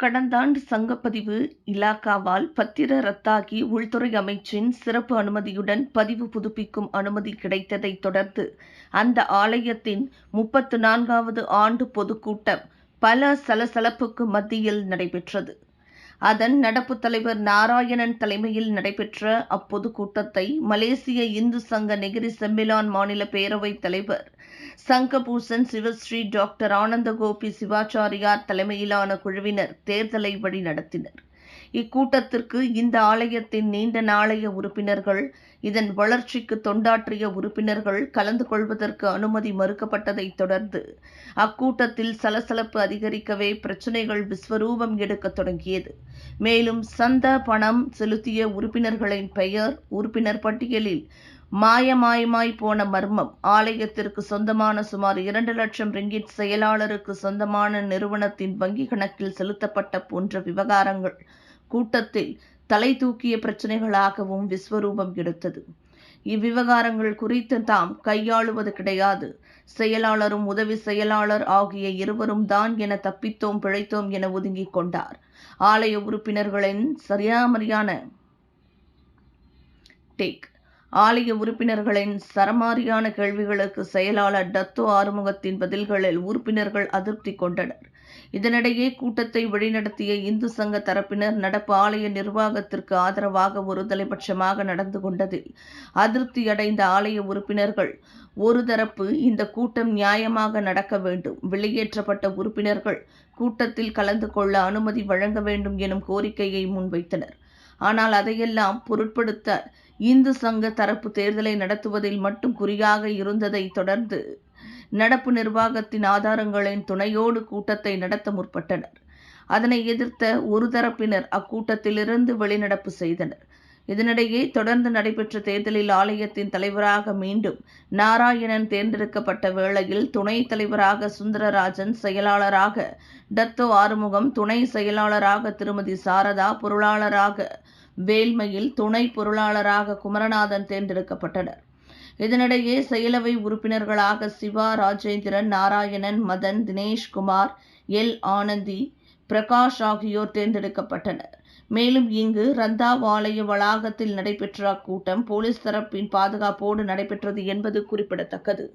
கடந்த ஆண்டு சங்கப்பதிவு இலாகாவால் பத்திர ரத்தாகி உள்துறை அமைச்சின் சிறப்பு அனுமதியுடன் பதிவு புதுப்பிக்கும் அனுமதி கிடைத்ததைத் தொடர்ந்து அந்த ஆலயத்தின் 34வது ஆண்டு பொதுக்கூட்டம் பல சலசலப்புக்கு மத்தியில் நடைபெற்றது. அதன் நடப்பு தலைவர் நாராயணன் தலைமையில் நடைபெற்ற அப்பொதுக்கூட்டத்தை மலேசிய இந்து சங்க நெகிரி செம்பிலான் மாநில பேரவைத் தலைவர் சங்கபூசன் சிவஸ்ரீ டாக்டர் ஆனந்தகோபி சிவாச்சாரியார் தலைமையிலான குழுவினர் தேர்தலை வழிநடத்தினர். இக்கூட்டத்திற்கு இந்த ஆலயத்தின் நீண்ட நாளைய உறுப்பினர்கள், இதன் வளர்ச்சிக்கு தொண்டாற்றிய உறுப்பினர்கள் கலந்து கொள்வதற்கு அனுமதி மறுக்கப்பட்டதைத் தொடர்ந்து அக்கூட்டத்தில் சலசலப்பு அதிகரிக்கவே பிரச்சினைகள் விஸ்வரூபம் எடுக்கத் தொடங்கியது. மேலும் சந்த பணம் செலுத்திய உறுப்பினர்களின் பெயர் உறுப்பினர் பட்டியலில் மாயமாய் போன மர்மம், ஆலயத்திற்கு சொந்தமான சுமார் 2 லட்சம் ரிங்கிட் செயலாளருக்கு சொந்தமான நிறுவனத்தின் வங்கி கணக்கில் செலுத்தப்பட்ட போன்ற விவகாரங்கள் கூட்டத்தில் தலை தூக்கிய பிரச்சினைகளாகவும் விஸ்வரூபம் எடுத்தது. இவ்விவகாரங்கள் குறித்து தாம் கையாளுவது கிடையாது, செயலாளரும் உதவி செயலாளர் ஆகிய இருவரும் தான் என தப்பித்தோம் பிழைத்தோம் என ஒதுங்கிக் கொண்டார். ஆலய உறுப்பினர்களின் சரமாரியான கேள்விகளுக்கு செயலாளர் டத்தோ ஆறுமுகத்தின் பதில்களில் உறுப்பினர்கள் அதிருப்தி கொண்டனர். இதனிடையே கூட்டத்தை வழிநடத்திய இந்து சங்க தரப்பினர் நடப்பு ஆலய நிர்வாகத்திற்கு ஆதரவாக ஒரு தலைபட்சமாக நடந்து கொண்டதில் அதிருப்தி அடைந்த ஆலய உறுப்பினர்கள் ஒரு தரப்பு இந்த கூட்டம் நியாயமாக நடக்க வேண்டும், வெளியேற்றப்பட்ட உறுப்பினர்கள் கூட்டத்தில் கலந்து கொள்ள அனுமதி வழங்க வேண்டும் எனும் கோரிக்கையை முன்வைத்தனர். ஆனால் அதையெல்லாம் பொருட்படுத்த இந்து சங்க தரப்பு தேர்தலை நடத்துவதில் மட்டும் குறியாக இருந்ததை தொடர்ந்து நடப்பு நிர்வாகத்தின் ஆதாரங்களின் துணையோடு கூட்டத்தை நடத்த முற்பட்டனர். அதனை எதிர்த்த ஒரு தரப்பினர் அக்கூட்டத்திலிருந்து வெளிநடப்பு செய்தனர். இதனிடையே தொடர்ந்து நடைபெற்ற தேர்தலில் ஆலயத்தின் தலைவராக மீண்டும் நாராயணன் தேர்ந்தெடுக்கப்பட்ட வேளையில் துணைத் தலைவராக சுந்தரராஜன், செயலாளராக டத்தோ ஆறுமுகம், துணை செயலாளராக திருமதி சாரதா, பொருளாளராக வேல்மையில், துணை பொருளாளராக குமரநாதன் தேர்ந்தெடுக்கப்பட்டனர். இதனிடையே செயலவை உறுப்பினர்களாக சிவா, ராஜேந்திரன், நாராயணன், மதன், தினேஷ்குமார், எல் ஆனந்தி, பிரகாஷ் ஆகியோர் தேர்ந்தெடுக்கப்பட்டனர். மேலும் இங்கு ரந்தாவ் ஆலய வளாகத்தில் நடைபெற்ற அக்கூட்டம் போலீஸ் தரப்பின் பாதுகாப்போடு நடைபெற்றது என்பது குறிப்பிடத்தக்கது.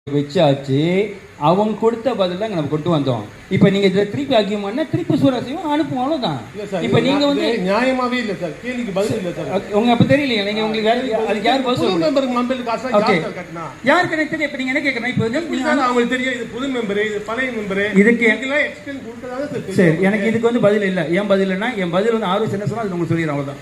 வச்சாச்சு, அவங்க கொடுத்த பதில் தான் நம்ம கொண்டு வந்தோம். இப்ப நீங்க இதை திருப்பி ஆக்கியமான திருப்பி சூராசியும் அனுப்புவோம், அவ்வளவுதான். இப்ப நீங்க வந்து நியாயமாவே இல்ல சார், கேள்விக்கு பதில் இல்ல சார். உங்க அப்ப தெரியலையா, நீங்க உங்களுக்கு அதுக்கு யார் பதில் புது மெம்பருக்கு மம்பல் காசா யார் கட்டனா, யாருக்கு தெரியும். இப்ப நீங்க என்ன கேக்குறீங்க, இப்ப வந்து அவங்களுக்கு தெரியும் இது புது மெம்பர், இது பழைய மெம்பர், இதுக்கு எல்லாம் எக்ஸ்டெண்ட் கொடுத்ததால சார். சரி, எனக்கு இதுக்கு வந்து பதில் இல்ல. ஏன் பதில் இல்லனா, என் பதில் வந்து ஆர்வம் என்ன சொன்னா அது உங்களுக்கு சொல்லிடுறேன், அவ்வளவுதான்.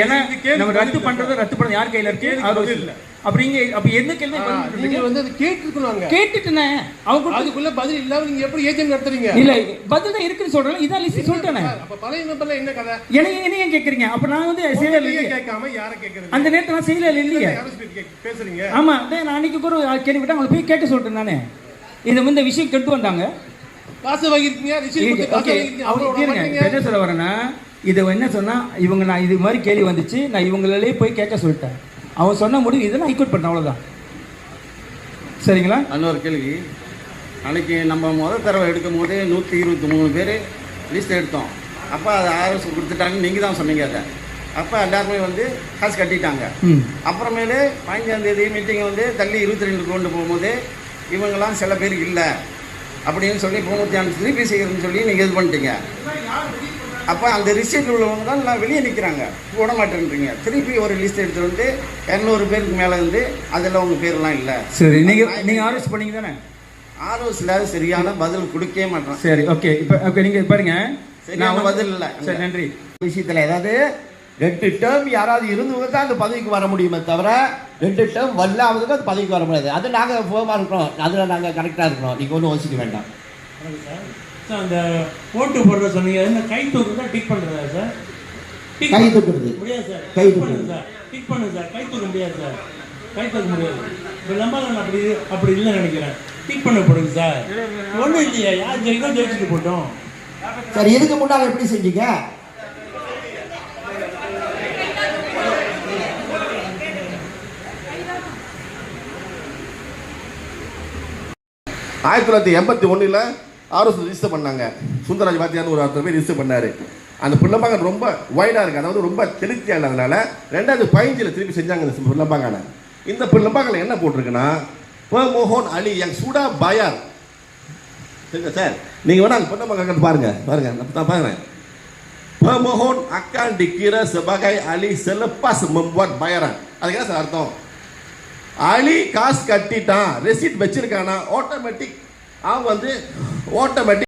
ஏன்னா நம்ம ரத்து பண்றது யார் கையில இருக்கு, ஆர்வம் இல்ல. அப்படிங்க அப்ப என்ன கேள்வி நீங்க வந்து அது கேட்டிருக்கணும், கேட்டுட்டேனே. அவங்க அதுக்குள்ள பதில் இல்லாம நீங்க எப்படி ஏஜென்ட் நடத்துறீங்க? இல்ல, பதில் தான் இருக்குன்னு சொல்றேன், இதான் லிஸ்ட் சொல்லிட்டேனே. அப்ப பழைய மெம்பர்ல என்ன கதை? என்ன ஏன் கேக்குறீங்க? அப்ப நான் வந்து செயலர் இல்லையே, கேட்காம யாரை கேக்குறது? அந்த நேரத்துல நான் செயலர் இல்லையே பேசுறீங்க. ஆமா, நான் அன்னைக்கு கூட கேள்வி விட்டா அவங்க போய் கேட்க சொல்லிட்டேன் நானே. இந்த விஷயம் கெட்டு வந்தாங்க, காசு வாங்கிருக்கீங்க, ரிசீவ் கொடுத்து காசு வாங்கிருக்கீங்க. என்ன சொல்ல வரேன்னா, இது என்ன சொன்னா இவங்க நான் இது மாதிரி கேள்வி வந்துச்சு, நான் இவங்களே போய் கேட்க சொல்லிட்டேன். அவன் சொன்ன முடிவு இதை நான் ஹைகோர்ட் பண்ணேன், அவ்வளோதான். சரிங்களா? இன்னொரு கேள்வி, நாளைக்கு நம்ம முதல் தடவை எடுக்கும் போது 123 பேர் லிஸ்ட் எடுத்தோம். அப்போ அதை ஆர்எஸ் கொடுத்துட்டாங்கன்னு நீங்கள் தான் சொன்னீங்க. அதை அப்போ எல்லாருமே வந்து காசு கட்டிட்டாங்க. அப்புறமேலே 15ஆம் தேதி மீட்டிங்கை வந்து தள்ளி 22 கொண்டு போகும்போது இவங்கெல்லாம் சில பேர் இல்லை அப்படின்னு சொல்லி 305 திருப்பி செய்கிறதுன்னு சொல்லி நீங்கள் இது பண்ணிட்டீங்க. அப்போ அந்த ரிசீட் உள்ளவங்க தான் எல்லாம் வெளியே நிற்கிறாங்க, விட மாட்டேன்றீங்க. திருப்பி ஒரு லிஸ்ட் எடுத்து வந்து 200 பேருக்கு மேலே வந்து அதில் உங்கள் பேர்லாம் இல்லை. சரி, நீங்கள் ஆர்எஸ் பண்ணீங்க தானே? ஆர்எஸ்ல சரியான பதில் கொடுக்கவே மாட்டோம். சரி, ஓகே. இப்போ நீங்கள் பாருங்க, சரியான பதில் இல்லை. சரி, நன்றி. விஷயத்தில் ஏதாவது 2 டேர்ம் யாராவது இருந்தவங்க தான் அந்த பதவிக்கு வர முடியுமே தவிர 2 டேர்ம் வரலாவதுக்கு அந்த பதவிக்கு வர முடியாது. அது நாங்கள் ஃபோமாக இருக்கிறோம், அதில் நாங்கள் கரெக்டாக இருக்கிறோம், நீங்கள் ஒன்றும் யோசிக்க வேண்டாம். அந்த ஓட்டு போடுற சொன்னீங்க, இந்த கை தூக்கு தான் டிக் பண்ணுறதா சார்? கை தூக்குறது முடியாது சார், கை தூக்குறது சார், டிக் பண்ணுங்க சார். கை தூக்க முடியாது சார், கை தூக்க முடியாது. இப்போ நம்பலாம் அப்படி இல்லைன்னு நினைக்கிறேன். டிக் பண்ண போடுங்க சார், ஒன்றும் இல்லையா, யார் ஜெயிக்கோ ஜெயிச்சுட்டு போட்டோம். சார், இதுக்கு முன்னால் எப்படி செஞ்சீங்க? 1981 ஆர்எஸ் ரிஜிஸ்டர் பண்ணாங்க. சுந்தரராஜ் வாத்தியார்னு ஒரு 10 பேர் ரிஜிஸ்டர் பண்ணாரு. அந்த பிள்ளம்பாங்கன் ரொம்ப வைடாக இருக்குது, அதாவது ரொம்ப தெளித்தியாக இல்லாதனால 2015 திருப்பி செஞ்சாங்க இந்த பிள்ளம்பாங்கான. இந்த பிள்ளம்பாங்கில் என்ன போட்டிருக்குன்னா மோகன் அலி யங் சூடா பாயார். சரிங்க சார், நீங்கள் வேணா அந்த பிள்ளம்பாங்க பாருங்க நான் பாருங்க. Pemohon akan dikira sebagai ahli selepas membuat bayaran. அதுக்கு என்ன சார் அர்த்தம்? அலி காசு கட்டிட்டான், ரெசிப்ட் வச்சிருக்கானா, ஆட்டோமேட்டிக் அவன் வந்து ஆட்டோமேட்டிக்